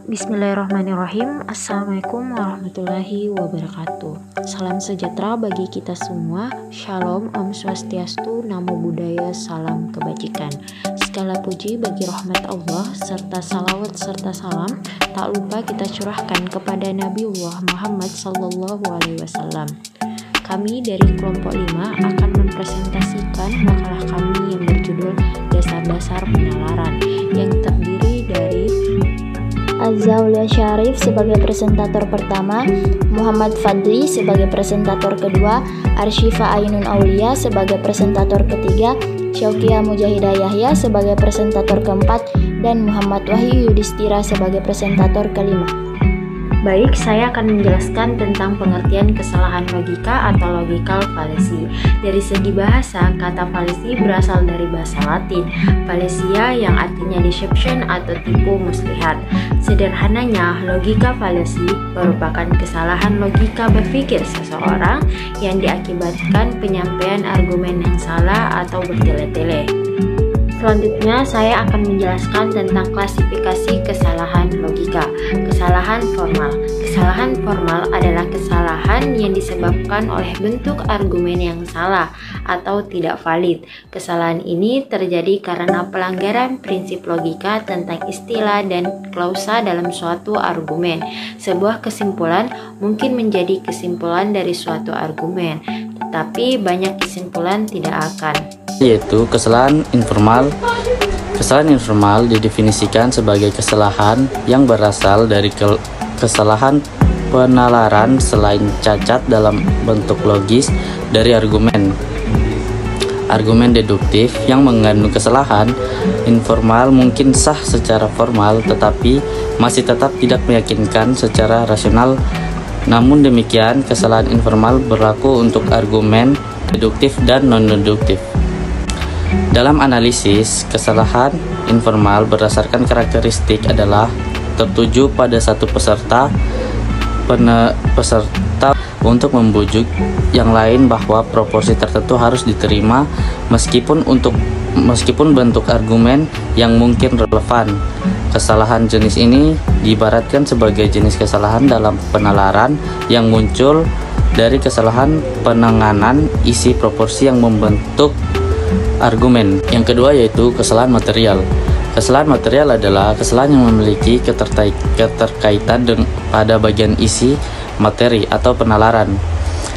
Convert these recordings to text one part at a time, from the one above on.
Bismillahirrahmanirrahim. Assalamualaikum warahmatullahi wabarakatuh. Salam sejahtera bagi kita semua. Shalom, Om Swastiastu, Namo Buddhaya, salam kebajikan. Segala puji bagi rahmat Allah serta salawat serta salam tak lupa kita curahkan kepada Nabiullah Muhammad sallallahu alaihi wasallam. Kami dari kelompok 5 akan mempresentasikan makalah kami yang berjudul Dasar-dasar Penalaran yang terdiri dari Azaulia Syarif sebagai presentator pertama, Muhammad Fadli sebagai presentator kedua, Arsyifa Ainun Aulia sebagai presentator ketiga, Syaukia Mujahidah Yahya sebagai presentator keempat, dan Muhammad Wahyu Yudhistira sebagai presentator kelima. Baik, saya akan menjelaskan tentang pengertian kesalahan logika atau logical fallacy. Dari segi bahasa, kata fallacy berasal dari bahasa Latin, fallacia yang artinya deception atau tipu muslihat. Sederhananya, logika fallacy merupakan kesalahan logika berpikir seseorang yang diakibatkan penyampaian argumen yang salah atau bertele-tele. Selanjutnya, saya akan menjelaskan tentang klasifikasi kesalahan logika. Kesalahan formal. Kesalahan formal adalah kesalahan yang disebabkan oleh bentuk argumen yang salah atau tidak valid. Kesalahan ini terjadi karena pelanggaran prinsip logika tentang istilah dan klausa dalam suatu argumen. Sebuah kesimpulan mungkin menjadi kesimpulan dari suatu argumen, tetapi banyak kesimpulan tidak akan. Yaitu kesalahan informal. Kesalahan informal didefinisikan sebagai kesalahan yang berasal dari kesalahan penalaran selain cacat dalam bentuk logis dari argumen. Argumen deduktif yang mengandung kesalahan informal mungkin sah secara formal tetapi masih tetap tidak meyakinkan secara rasional. Namun demikian, kesalahan informal berlaku untuk argumen deduktif dan non-deduktif. Dalam analisis, kesalahan informal berdasarkan karakteristik adalah tertuju pada satu peserta untuk membujuk yang lain bahwa proporsi tertentu harus diterima meskipun bentuk argumen yang mungkin relevan. Kesalahan jenis ini diibaratkan sebagai jenis kesalahan dalam penalaran yang muncul dari kesalahan penanganan isi proporsi yang membentuk argumen. Yang kedua yaitu kesalahan material. Kesalahan material adalah kesalahan yang memiliki keterkaitan pada bagian isi materi atau penalaran.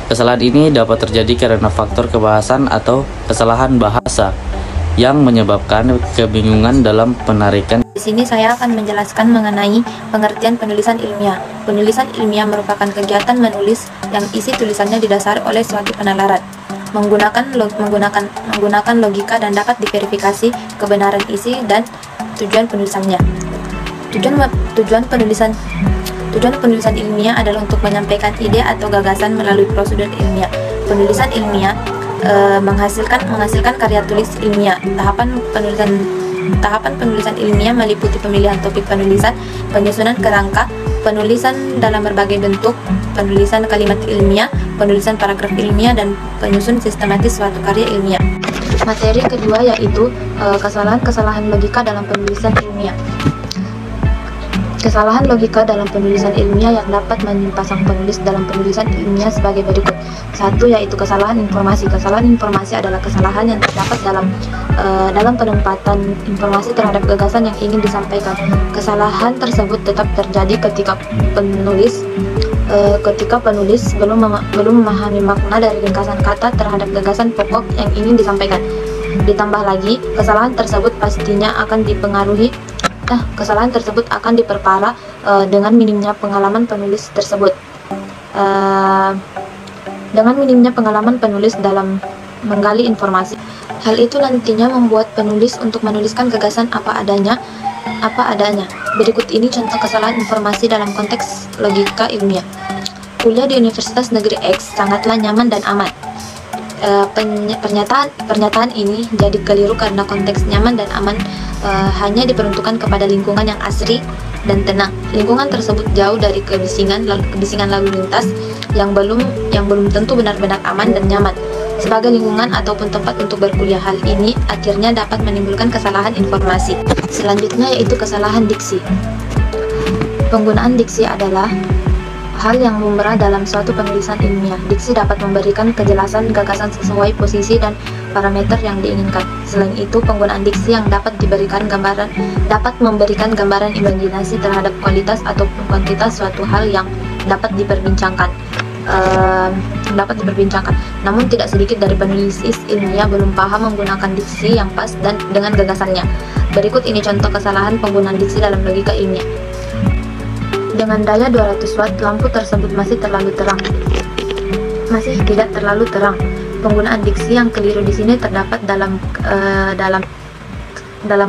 Kesalahan ini dapat terjadi karena faktor kebahasan atau kesalahan bahasa yang menyebabkan kebingungan dalam penarikan. Di sini saya akan menjelaskan mengenai pengertian penulisan ilmiah. Penulisan ilmiah merupakan kegiatan menulis yang isi tulisannya didasari oleh suatu penalaran, menggunakan logika dan dapat diverifikasi kebenaran isi dan tujuan penulisannya. Tujuan penulisan ilmiah adalah untuk menyampaikan ide atau gagasan melalui prosedur ilmiah. Penulisan ilmiah menghasilkan karya tulis ilmiah. Tahapan penulisan ilmiah meliputi pemilihan topik penulisan, penyusunan kerangka, penulisan dalam berbagai bentuk, penulisan kalimat ilmiah, penulisan paragraf ilmiah, dan penyusun sistematis suatu karya ilmiah. Materi kedua yaitu kesalahan logika dalam penulisan ilmiah. Kesalahan logika dalam penulisan ilmiah yang dapat menimpa sang penulis dalam penulisan ilmiah sebagai berikut. 1. Yaitu kesalahan informasi. Kesalahan informasi adalah kesalahan yang terdapat dalam penempatan informasi terhadap gagasan yang ingin disampaikan. Kesalahan tersebut tetap terjadi ketika penulis belum memahami makna dari ringkasan kata terhadap gagasan pokok yang ingin disampaikan. Ditambah lagi, kesalahan tersebut akan diperparah dengan minimnya pengalaman penulis tersebut. Dengan minimnya pengalaman penulis dalam menggali informasi. Hal itu nantinya membuat penulis untuk menuliskan gagasan apa adanya. Berikut ini contoh kesalahan informasi dalam konteks logika ilmiah. Kuliah di Universitas Negeri X sangatlah nyaman dan aman. Pernyataan ini jadi keliru karena konteks nyaman dan aman hanya diperuntukkan kepada lingkungan yang asri dan tenang. Lingkungan tersebut jauh dari kebisingan lalu lintas yang belum tentu benar-benar aman dan nyaman. Sebagai lingkungan ataupun tempat untuk berkuliah, hal ini akhirnya dapat menimbulkan kesalahan informasi. Selanjutnya yaitu kesalahan diksi. Penggunaan diksi adalah hal yang lumrah dalam suatu penulisan ilmiah. Diksi dapat memberikan kejelasan gagasan sesuai posisi dan parameter yang diinginkan. Selain itu, penggunaan diksi yang dapat memberikan gambaran imajinasi terhadap kualitas ataupun kuantitas suatu hal yang dapat diperbincangkan. Namun tidak sedikit dari penulis ilmiah belum paham menggunakan diksi yang pas dan dengan gagasannya. Berikut ini contoh kesalahan penggunaan diksi dalam logika ilmiah. Dengan daya 200 watt, lampu tersebut masih tidak terlalu terang. Penggunaan diksi yang keliru di sini terdapat dalam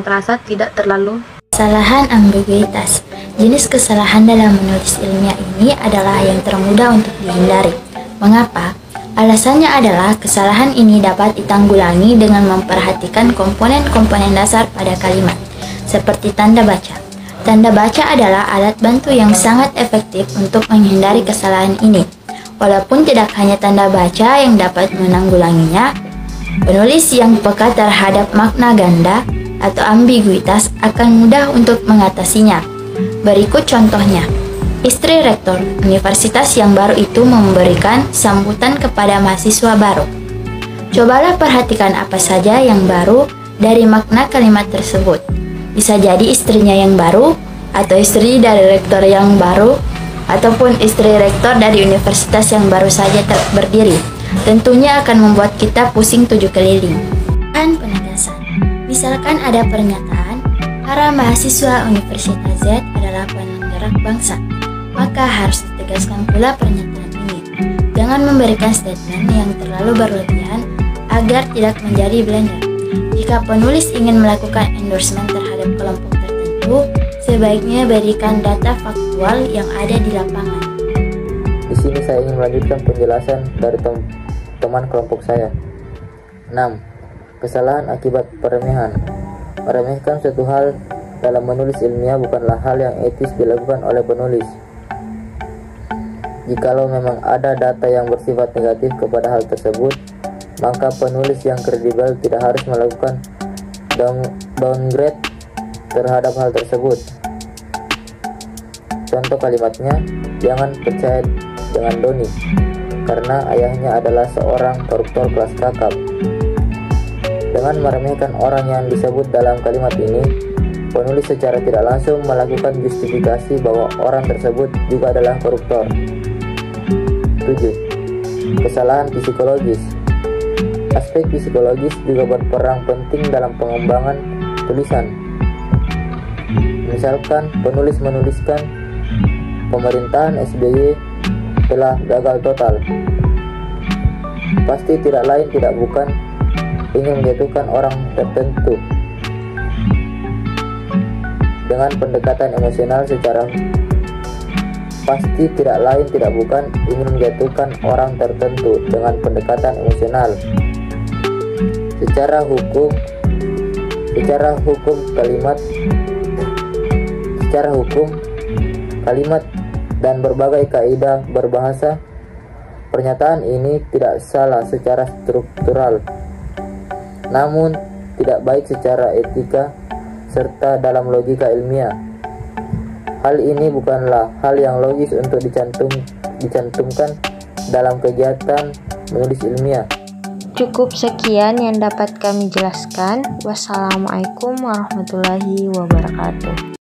frasa tidak terlalu. Kesalahan ambiguitas. Jenis kesalahan dalam menulis ilmiah ini adalah yang termudah untuk dihindari. Mengapa? Alasannya adalah kesalahan ini dapat ditanggulangi dengan memperhatikan komponen-komponen dasar pada kalimat, seperti tanda baca. Tanda baca adalah alat bantu yang sangat efektif untuk menghindari kesalahan ini. Walaupun tidak hanya tanda baca yang dapat menanggulanginya, penulis yang peka terhadap makna ganda atau ambiguitas akan mudah untuk mengatasinya. Berikut contohnya. Istri rektor universitas yang baru itu memberikan sambutan kepada mahasiswa baru. Cobalah perhatikan apa saja yang baru dari makna kalimat tersebut. Bisa jadi istrinya yang baru, atau istri dari rektor yang baru, ataupun istri rektor dari universitas yang baru saja berdiri. Tentunya akan membuat kita pusing 7 keliling. Dan penegasan. Misalkan ada pernyataan, para mahasiswa Universitas Z adalah penggerak bangsa, maka harus ditegaskan pula pernyataan ini. Jangan memberikan statement yang terlalu berlebihan agar tidak menjadi blender. Jika penulis ingin melakukan endorsement terhadap kelompok tertentu, sebaiknya berikan data faktual yang ada di lapangan. Di sini saya ingin melanjutkan penjelasan dari teman kelompok saya. 6. Kesalahan akibat peremehan. Meremehkan suatu hal dalam menulis ilmiah bukanlah hal yang etis dilakukan oleh penulis. Jikalau memang ada data yang bersifat negatif kepada hal tersebut, maka penulis yang kredibel tidak harus melakukan downgrade terhadap hal tersebut. Contoh kalimatnya, jangan percaya dengan Doni, karena ayahnya adalah seorang koruptor kelas kakap. Dengan meremehkan orang yang disebut dalam kalimat ini, penulis secara tidak langsung melakukan justifikasi bahwa orang tersebut juga adalah koruptor. 7. Kesalahan psikologis. Aspek psikologis juga berperan penting dalam pengembangan tulisan. Misalkan penulis menuliskan pemerintahan SBY telah gagal total. Pasti tidak lain tidak bukan ingin menjatuhkan orang tertentu dengan pendekatan emosional secara pasti tidak lain tidak bukan ingin menjatuhkan orang tertentu dengan pendekatan emosional. Secara hukum kalimat dan berbagai kaidah berbahasa, pernyataan ini tidak salah secara struktural, namun tidak baik secara etika serta dalam logika ilmiah. Hal ini bukanlah hal yang logis untuk dicantumkan dalam kegiatan menulis ilmiah. Cukup sekian yang dapat kami jelaskan. Wassalamualaikum warahmatullahi wabarakatuh.